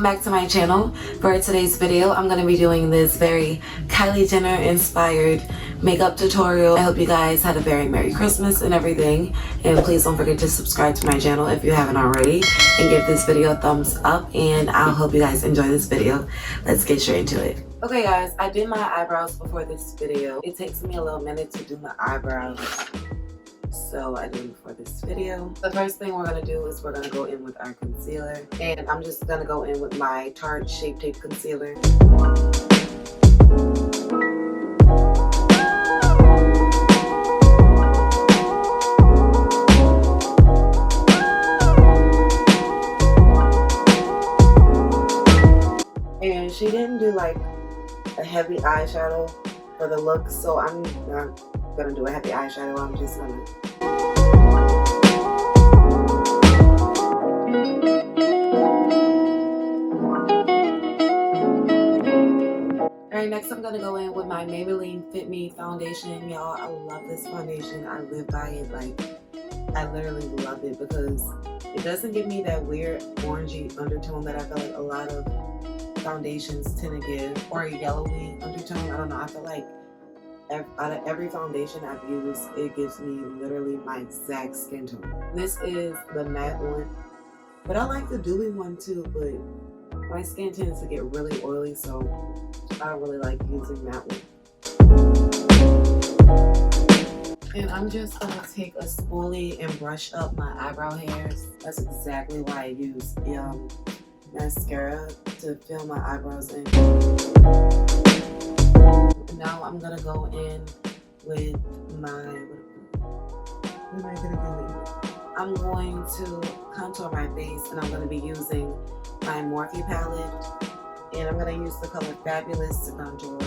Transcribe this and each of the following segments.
back to my channel. For today's video, I'm going to be doing this very Kylie Jenner inspired makeup tutorial. I hope you guys had a very Merry Christmas and everything. And please don't forget to subscribe to my channel if you haven't already. And give this video a thumbs up. And I'll hope you guys enjoy this video. Let's get straight into it. Okay guys, I did my eyebrows before this video. It takes me a little minute to do my eyebrows, so I did it before this video. The first thing we're going to do is we're going to go in with our concealer, and I'm just going to go in with my Tarte Shape Tape Concealer. And she didn't do like a heavy eyeshadow for the look, so I'm not gonna do a heavy eyeshadow. I'm just gonna Alright, next I'm gonna go in with my Maybelline Fit Me foundation. Y'all, I love this foundation. I live by it. Like, I literally love it because it doesn't give me that weird orangey undertone that I feel like a lot of foundations tend to give, or a yellowy undertone. I don't know, I feel like out of every foundation I've used, it gives me literally my exact skin tone. This is the matte one, but I like the dewy one too, but my skin tends to get really oily, so I don't really like using that one. And I'm just gonna take a spoolie and brush up my eyebrow hairs. That's exactly why I use mascara to fill my eyebrows in. Now I'm gonna go in with my, what am I gonna do? I'm going to contour my face, and I'm gonna be using my Morphe palette, and I'm gonna use the color Fabulous to contour.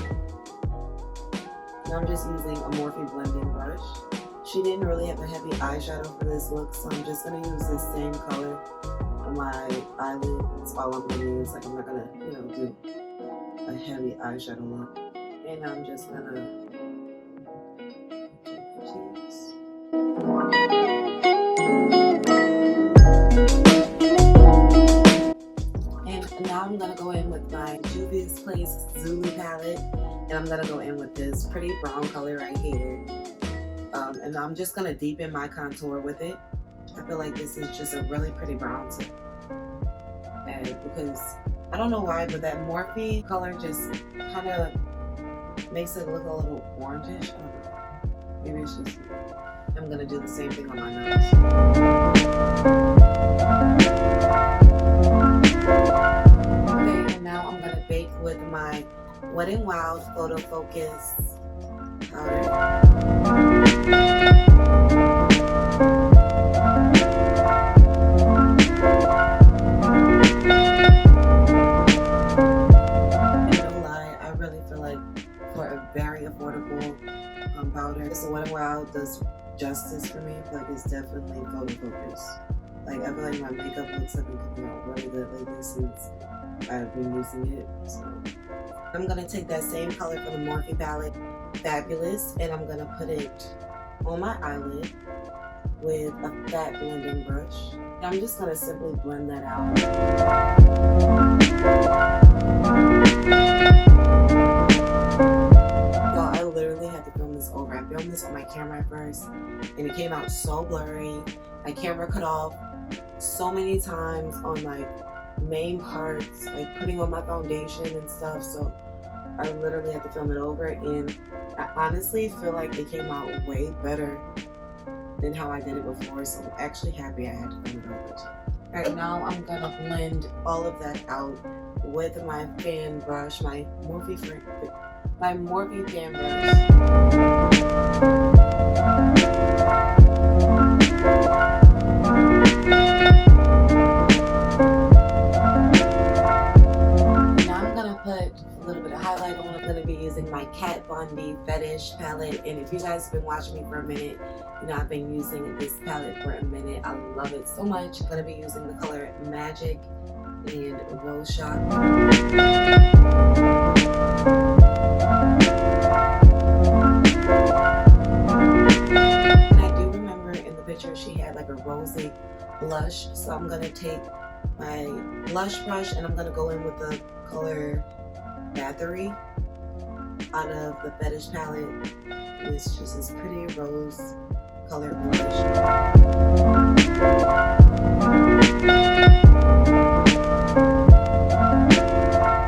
And I'm just using a Morphe blending brush. She didn't really have a heavy eyeshadow for this look, so I'm just gonna use the same color on my eyelid. That's all I'm gonna use. Like, I'm not gonna, do a heavy eyeshadow look. And I'm just gonna and now I'm gonna go in with my JUVIA'S ZULU palette, and I'm gonna go in with this pretty brown color right here. And I'm just gonna deepen my contour with it. I feel like this is just a really pretty brown to add, because I don't know why, but that Morphe color just kind of makes it look a little orangish. I don't know. Maybe it's just, I'm gonna do the same thing on my nose. Okay, and now I'm gonna bake with my Wet n Wild Photo Focus powder. Very affordable powder. This Wet n Wild does justice for me. I feel like it's definitely photo focus. Like, I feel like my makeup looks like it's coming out really good lately since I've been using it. So I'm gonna take that same color from the Morphe palette, Fabulous, and I'm gonna put it on my eyelid with a fat blending brush. And I'm just gonna simply blend that out. I filmed this on my camera at first, and it came out so blurry. My camera cut off so many times on like main parts, like putting on my foundation and stuff, so I literally had to film it over, and I honestly feel like it came out way better than how I did it before, so I'm actually happy I had to film it over. Alright, now I'm gonna blend all of that out with my fan brush, my Morphe fan brush. Now I'm gonna put a little bit of highlight on. I'm gonna be using my Kat Von D Fetish palette, and if you guys have been watching me for a minute, I've been using this palette for a minute. I love it so much. I'm gonna be using the color Magic and Rose Shot. And I do remember in the picture she had like a rosy blush, so I'm gonna take my blush brush, and I'm going to go in with the color Battery out of the Fetish palette. It's just this pretty rose colored blush.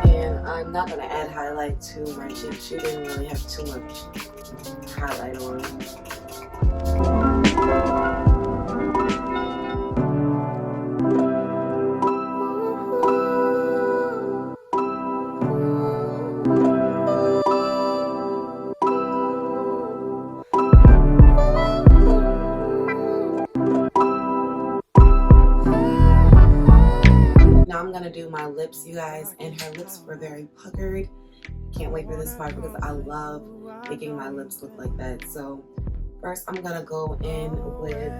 And I'm not going to add highlight to my cheek. She didn't really have too much highlight on. Now I'm gonna do my lips, you guys, and her lips were very puckered. Can't wait for this part because I love making my lips look like that. So first I'm gonna go in with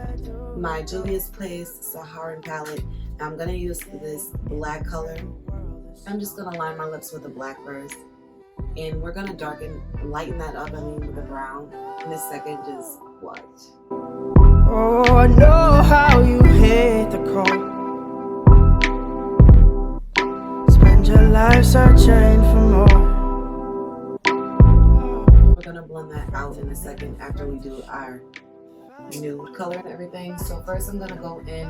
my Juvia's Saharan palette. Now I'm gonna use this black color. I'm just gonna line my lips with the black first, and we're gonna lighten that up, with the brown. In a second, just watch. Oh, I know how you hate the cold. Spend your life searching for more. We're gonna blend that out in a second after we do our nude color and everything. So first I'm gonna go in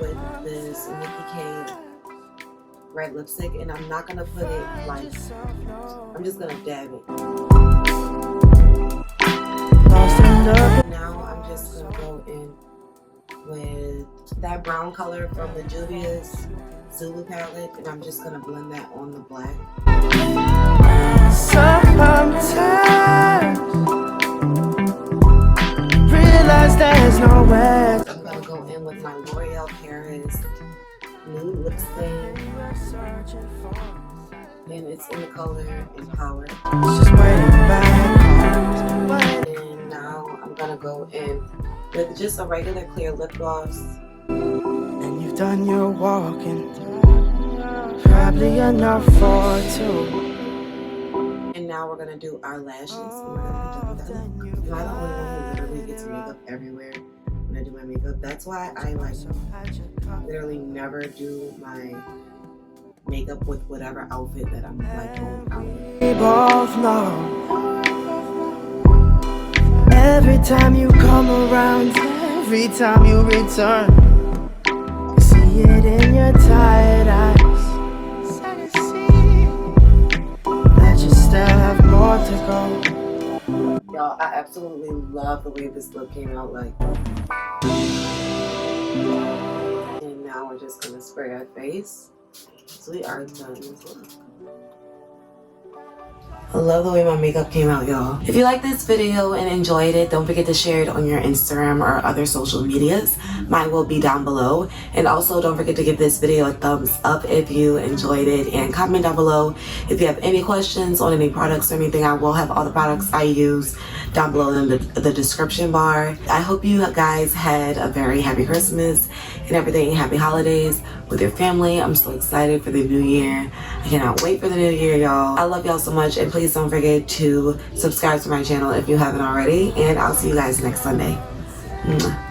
with this NICKI red lipstick, and I'm not gonna put it like, I'm just gonna dab it. Now I'm just gonna go in with that brown color from the JUVIA'S ZULU palette, and I'm just gonna blend that on the black. Sometimes realize there's nowhere. I'm gonna go in with my L'Oreal Paris nude lip stain, and it's in the color Empower. Just waiting back. And now I'm gonna go in with just a regular clear lip gloss. And you've done your walking, probably enough for two. And now we're gonna do our lashes. And we're gonna be done with them. Am I the only one who literally gets makeup everywhere when I do my makeup? That's why I literally never do my makeup with whatever outfit that I'm going out with. We both know every time you come around, every time you return, I see it in your tired eyes. That you still have more to go. Y'all, I absolutely love the way this look came out like. And now we're just gonna spray our face. So we are done this look. I love the way my makeup came out, y'all. If you like this video and enjoyed it, don't forget to share it on your Instagram or other social medias. Mine will be down below. And also don't forget to give this video a thumbs up if you enjoyed it, and comment down below if you have any questions on any products or anything. I will have all the products I use down below in the description bar. I hope you guys had a very happy Christmas and everything. Happy holidays with your family. I'm so excited for the new year. I cannot wait for the new year, y'all. I love y'all so much, and please don't forget to subscribe to my channel if you haven't already, and I'll see you guys next Sunday. Mwah.